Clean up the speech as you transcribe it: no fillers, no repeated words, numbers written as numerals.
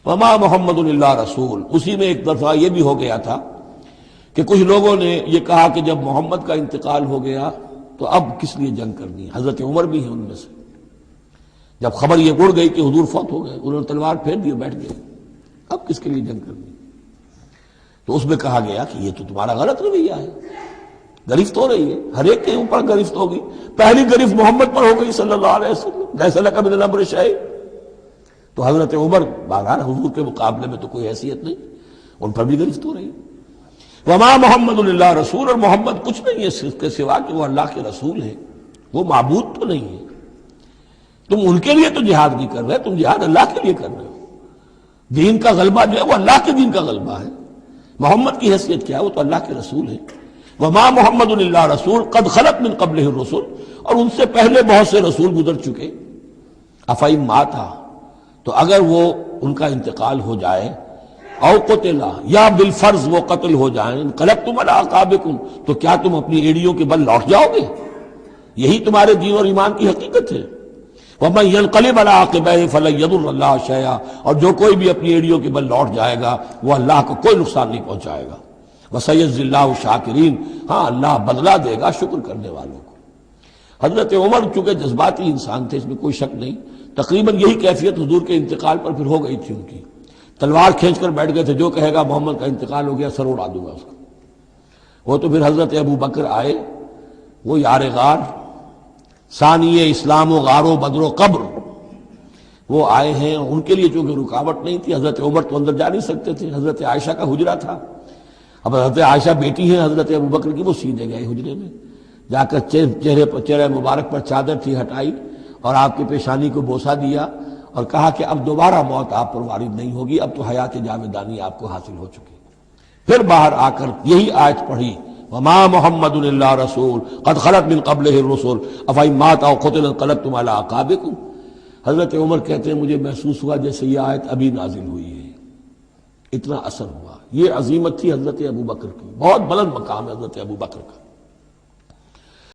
وما محمد الا رسول، اسی میں ایک دفعہ یہ بھی ہو گیا تھا کہ کچھ لوگوں نے یہ کہا کہ جب محمد کا انتقال ہو گیا تو اب کس لیے جنگ کرنی ہے۔ حضرت عمر بھی ہیں ان میں سے، جب خبر یہ اڑ گئی کہ حضور فوت ہو گئے، انہوں نے تلوار پھیر دی، بیٹھ گئے، اب کس کے لیے جنگ کرنی؟ تو اس میں کہا گیا کہ یہ تو تمہارا غلط رویہ ہے، گرفت ہو رہی ہے، ہر ایک کے اوپر گرفت ہوگی، پہلی گرفت محمد پر ہو گئی صلی اللہ علیہ وسلم، لیس لک من الامر شیء۔ تو حضرت عمر بہرحال حضور کے مقابلے میں تو کوئی حیثیت نہیں، ان پر بھی گرفت ہو رہی ہے۔ وما محمد الا رسول، اور محمد کچھ نہیں ہے اس کے سوا کہ وہ اللہ کے رسول ہے، وہ معبود تو نہیں ہے۔ تم ان کے لیے تو جہاد نہیں کر رہے، تم جہاد اللہ کے لیے کر رہے ہو۔ دین کا غلبہ جو ہے وہ اللہ کے دین کا غلبہ ہے، محمد کی حیثیت کیا ہے؟ وہ تو اللہ کے رسول ہے۔ وما محمد الا رسول قد خلت من قبلہ الرسل، اور ان سے پہلے بہت سے رسول گزر چکے۔ افئن مات، تو اگر وہ ان کا انتقال ہو جائے، او قتلا، یا بالفرض وہ قتل ہو جائیں، انقلبتم علی اعقابکم، تو کیا تم اپنی ایڑیوں کے بل لوٹ جاؤ گے؟ یہی تمہارے دین اور ایمان کی حقیقت ہے۔ ومن ينقلب على عقبيه فلن يضر الله شيئا، اور جو کوئی بھی اپنی ایڑیوں کے بل لوٹ جائے گا وہ اللہ کو کوئی نقصان نہیں پہنچائے گا۔ وسيجزي الله الشاكرين، ہاں اللہ بدلہ دے گا شکر کرنے والوں کو۔ حضرت عمر چونکہ جذباتی انسان تھے، اس میں کوئی شک نہیں، تقریباً یہی کیفیت حضور کے انتقال پر پھر ہو گئی تھی ان کی، تلوار کھینچ کر بیٹھ گئے تھے، جو کہے گا محمد کا انتقال ہو گیا سر اڑا دوں گا اس کو۔ وہ تو پھر حضرت ابو بکر آئے، وہ یار غار، ثانی اسلام و غار و بدر و قبر، وہ آئے ہیں، ان کے لیے چونکہ رکاوٹ نہیں تھی، حضرت عمر تو اندر جا نہیں سکتے تھے، حضرت عائشہ کا حجرہ تھا، اب حضرت عائشہ بیٹی ہیں حضرت ابو بکر کی، وہ سیدھے گئے حجرے میں، جا کر چہرے مبارک پر چادر تھی ہٹائی اور آپ کی پیشانی کو بوسہ دیا اور کہا کہ اب دوبارہ موت آپ پر وارد نہیں ہوگی، اب تو حیات جاویدانی آپ کو حاصل ہو چکی۔ پھر باہر آ کر یہی آیت پڑھی، وما محمد الا رسول قد خلت من قبلہ الرسل افئن مات او قتل انقلبتم علی اعقابکم۔ حضرت عمر کہتے ہیں مجھے محسوس ہوا جیسے یہ آیت ابھی نازل ہوئی ہے، اتنا اثر ہوا۔ یہ عظیمت تھی حضرت ابو بکر کی، بہت بلند مقام ہے حضرت ابو بکر کا۔